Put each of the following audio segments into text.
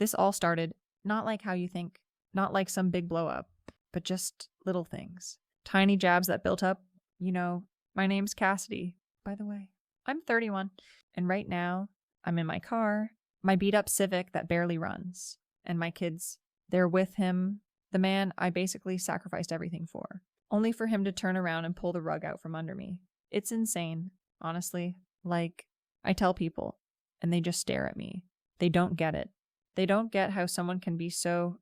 This all started not like how you think, not like some big blow up, but just little things. Tiny jabs that built up. My name's Cassidy, by the way. I'm 31, and right now I'm in my car, my beat up Civic that barely runs, and my kids, they're with him, the man I basically sacrificed everything for, only for him to turn around and pull the rug out from under me. It's insane, honestly. Like, I tell people, and they just stare at me. They don't get it. They don't get how someone can be so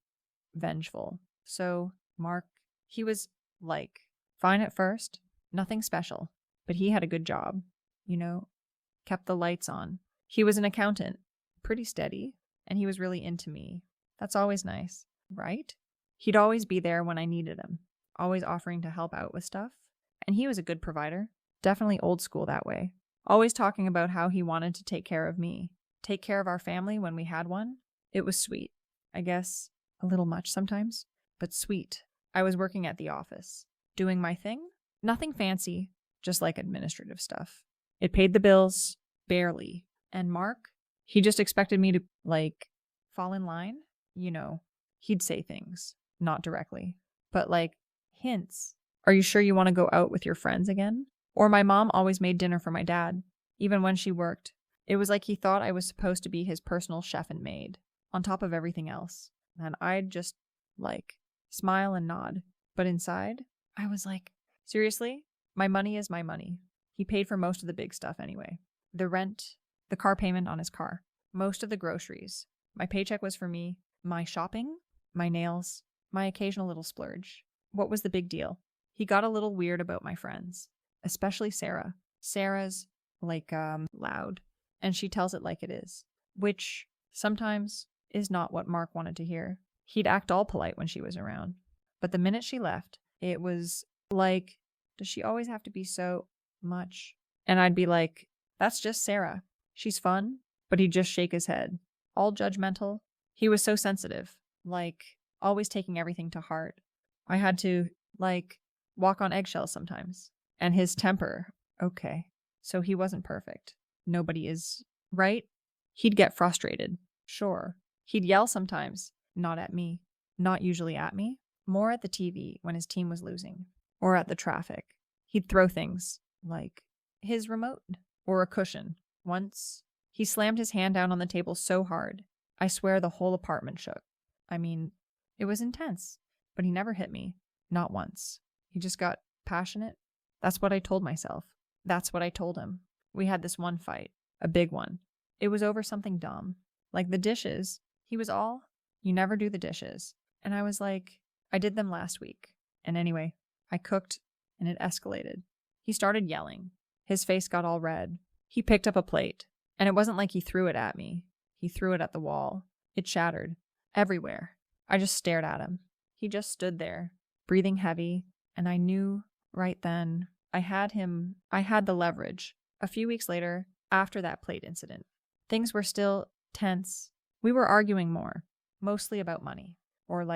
vengeful. So, Mark, he was fine at first, nothing special, but he had a good job, kept the lights on. He was an accountant, pretty steady, and he was really into me. That's always nice, right? He'd always be there when I needed him, always offering to help out with stuff. And he was a good provider, definitely old school that way. Always talking about how he wanted to take care of me, take care of our family when we had one. It was sweet. I guess a little much sometimes, but sweet. I was working at the office, doing my thing. Nothing fancy, just administrative stuff. It paid the bills, barely. And Mark, he just expected me to, fall in line. He'd say things, not directly, but hints. Are you sure you want to go out with your friends again? Or my mom always made dinner for my dad, even when she worked. It was like he thought I was supposed to be his personal chef and maid, on top of everything else. And I'd just, smile and nod. But inside, I was like, seriously? My money is my money. He paid for most of the big stuff anyway. The rent, the car payment on his car, most of the groceries. My paycheck was for me, my shopping, my nails, my occasional little splurge. What was the big deal? He got a little weird about my friends, especially Sarah. Sarah's loud, and she tells it like it is, which sometimes is not what Mark wanted to hear. He'd act all polite when she was around, but the minute she left, it was like, does she always have to be so much? And I'd be like, that's just Sarah. She's fun, but he'd just shake his head, all judgmental. He was so sensitive, always taking everything to heart. I had to, walk on eggshells sometimes. And his temper, okay. So he wasn't perfect. Nobody is, right? He'd get frustrated, sure. He'd yell sometimes, not at me, not usually at me, more at the TV when his team was losing, or at the traffic. He'd throw things, like his remote, or a cushion. Once, he slammed his hand down on the table so hard, I swear the whole apartment shook. I mean, it was intense, but he never hit me, not once. He just got passionate. That's what I told myself. That's what I told him. We had this one fight, a big one. It was over something dumb, like the dishes. He was all, you never do the dishes. And I was like, I did them last week. And anyway, I cooked and it escalated. He started yelling. His face got all red. He picked up a plate, and it wasn't like he threw it at me. He threw it at the wall. It shattered everywhere. I just stared at him. He just stood there, breathing heavy, and I knew right then I had the leverage. A few weeks later, after that plate incident, things were still tense. We were arguing more, mostly about money, or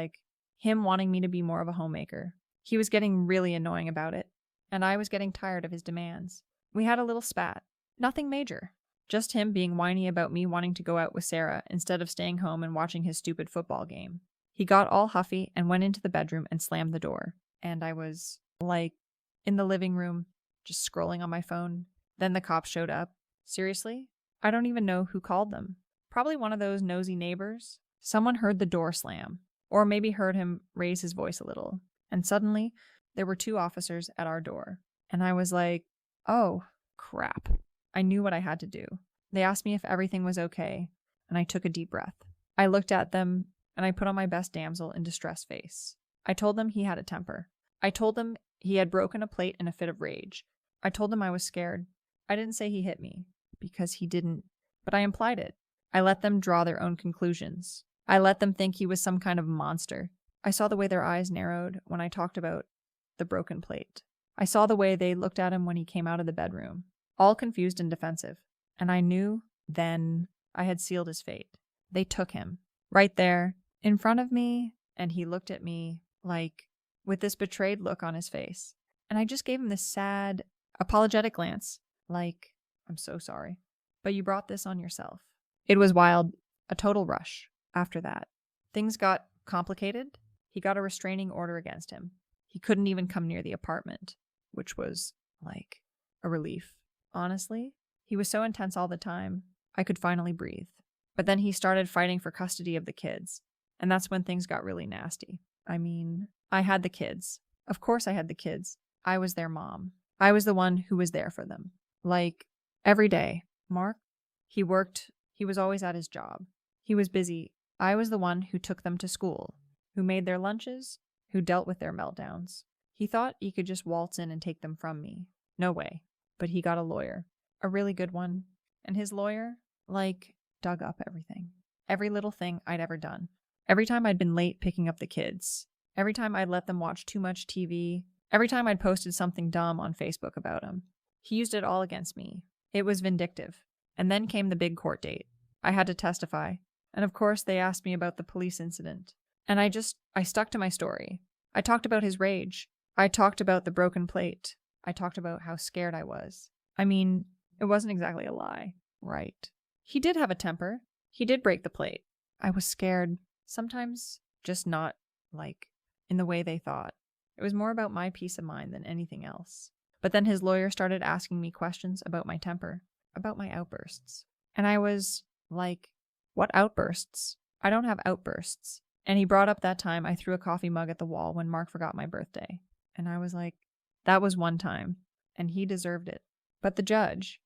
him wanting me to be more of a homemaker. He was getting really annoying about it, and I was getting tired of his demands. We had a little spat. Nothing major. Just him being whiny about me wanting to go out with Sarah instead of staying home and watching his stupid football game. He got all huffy and went into the bedroom and slammed the door. And I was, in the living room, just scrolling on my phone. Then the cops showed up. Seriously? I don't even know who called them. Probably one of those nosy neighbors. Someone heard the door slam, or maybe heard him raise his voice a little. And suddenly, there were 2 officers at our door. And I was like, oh, crap. I knew what I had to do. They asked me if everything was okay, and I took a deep breath. I looked at them, and I put on my best damsel in distress face. I told them he had a temper. I told them he had broken a plate in a fit of rage. I told them I was scared. I didn't say he hit me, because he didn't, but I implied it. I let them draw their own conclusions. I let them think he was some kind of monster. I saw the way their eyes narrowed when I talked about the broken plate. I saw the way they looked at him when he came out of the bedroom, all confused and defensive. And I knew then I had sealed his fate. They took him, right there, in front of me, and he looked at me with this betrayed look on his face. And I just gave him this sad, apologetic glance, I'm so sorry, but you brought this on yourself. It was wild, a total rush. after that. Things got complicated. He got a restraining order against him. He couldn't even come near the apartment, which was like a relief. Honestly, he was so intense all the time, I could finally breathe. But then he started fighting for custody of the kids, and that's when things got really nasty. I mean, I had the kids. Of course I had the kids. I was their mom. I was the one who was there for them. Like, every day. Mark, he worked. He was always at his job. He was busy. I was the one who took them to school, who made their lunches, who dealt with their meltdowns. He thought he could just waltz in and take them from me. No way. But he got a lawyer. A really good one. And his lawyer, dug up everything. Every little thing I'd ever done. Every time I'd been late picking up the kids. Every time I'd let them watch too much TV. Every time I'd posted something dumb on Facebook about him. He used it all against me. It was vindictive. And then came the big court date. I had to testify. And of course, they asked me about the police incident. And I stuck to my story. I talked about his rage. I talked about the broken plate. I talked about how scared I was. I mean, it wasn't exactly a lie, right? He did have a temper. He did break the plate. I was scared. Sometimes just not, in the way they thought. It was more about my peace of mind than anything else. But then his lawyer started asking me questions about my temper, about my outbursts. And I was like, what outbursts? I don't have outbursts. And he brought up that time I threw a coffee mug at the wall when Mark forgot my birthday. And I was like, that was one time. And he deserved it. But the judge,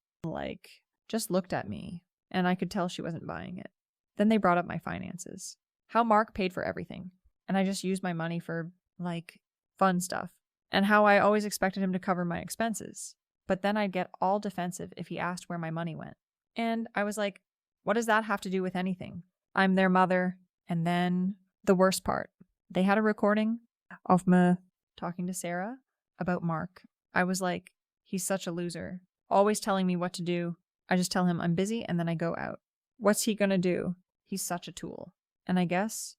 just looked at me. And I could tell she wasn't buying it. Then they brought up my finances. How Mark paid for everything. And I just used my money for, fun stuff. And how I always expected him to cover my expenses. But then I'd get all defensive if he asked where my money went. And I was like, what does that have to do with anything? I'm their mother. And then the worst part. They had a recording of me talking to Sarah about Mark. I was like, he's such a loser. Always telling me what to do. I just tell him I'm busy and then I go out. What's he gonna do? He's such a tool. And I guess,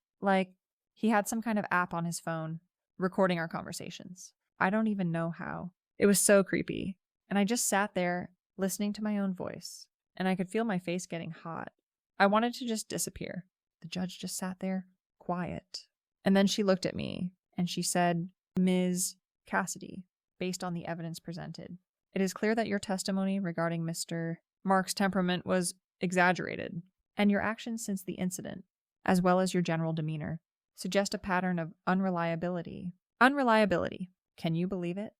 he had some kind of app on his phone recording our conversations. I don't even know how. It was so creepy. And I just sat there listening to my own voice. And I could feel my face getting hot. I wanted to just disappear. The judge just sat there, quiet. And then she looked at me and she said, Ms. Cassidy, based on the evidence presented, it is clear that your testimony regarding Mr. Mark's temperament was exaggerated, and your actions since the incident, as well as your general demeanor, suggest a pattern of unreliability. Unreliability. Can you believe it?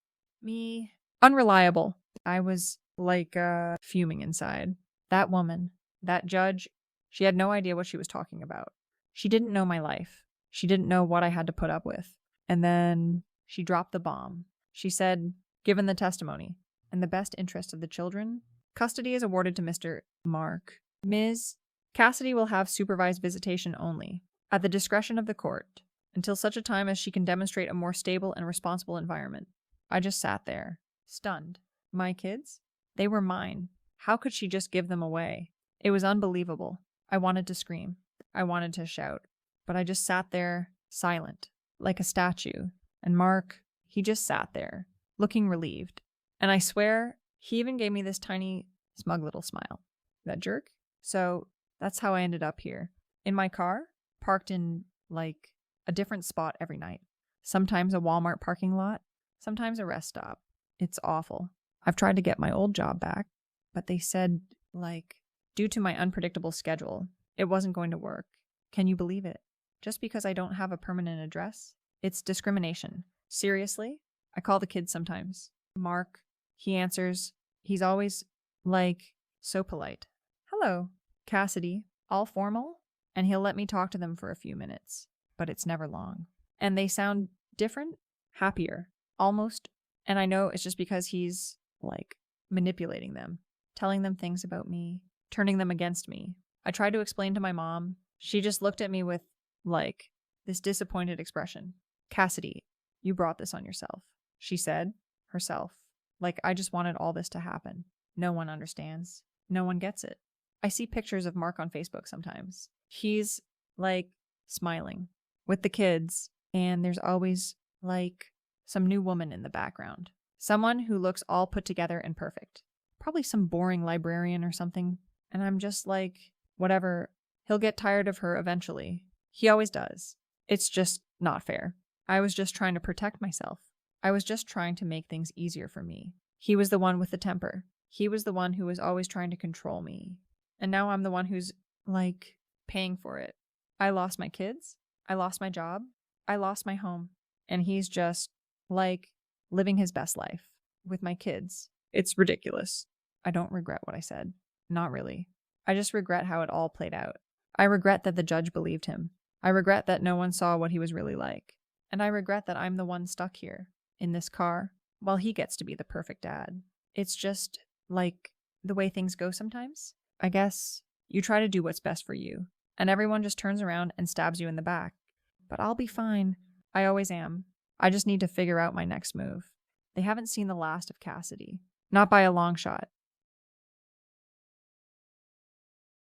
Me. Unreliable. I was fuming inside. That woman, that judge, she had no idea what she was talking about. She didn't know my life. She didn't know what I had to put up with. And then she dropped the bomb. She said, given the testimony and the best interest of the children, custody is awarded to Mr. Mark. Ms. Cassidy will have supervised visitation only, at the discretion of the court, until such a time as she can demonstrate a more stable and responsible environment. I just sat there, stunned. My kids? They were mine. How could she just give them away? It was unbelievable. I wanted to scream. I wanted to shout. But I just sat there, silent, like a statue. And Mark, he just sat there, looking relieved. And I swear, he even gave me this tiny, smug little smile. That jerk? So that's how I ended up here. In my car, parked in, a different spot every night. Sometimes a Walmart parking lot, sometimes a rest stop. It's awful. I've tried to get my old job back, but they said, due to my unpredictable schedule, it wasn't going to work. Can you believe it? Just because I don't have a permanent address? It's discrimination. Seriously? I call the kids sometimes. Mark, he answers. He's always, so polite. Hello, Cassidy. All formal? And he'll let me talk to them for a few minutes. But it's never long. And they sound different, happier, almost. And I know it's just because he's, manipulating them, telling them things about me, turning them against me. I tried to explain to my mom. She just looked at me with, this disappointed expression. Cassidy, you brought this on yourself. She said, herself. I just wanted all this to happen. No one understands. No one gets it. I see pictures of Mark on Facebook sometimes. He's, smiling with the kids, and there's always, some new woman in the background. Someone who looks all put together and perfect. Probably some boring librarian or something. And I'm just whatever He'll get tired of her eventually. He always does. It's just not fair. I was just trying to protect myself. I was just trying to make things easier for me. He was the one with the temper. He was the one who was always trying to control me. And now I'm the one who's, paying for it. I lost my kids. I lost my job. I lost my home. And he's just, living his best life with my kids. It's ridiculous. I don't regret what I said. Not really. I just regret how it all played out. I regret that the judge believed him. I regret that no one saw what he was really like. And I regret that I'm the one stuck here, in this car, while he gets to be the perfect dad. It's just, the way things go sometimes. I guess you try to do what's best for you, and everyone just turns around and stabs you in the back. But I'll be fine. I always am. I just need to figure out my next move. They haven't seen the last of Cassidy. Not by a long shot.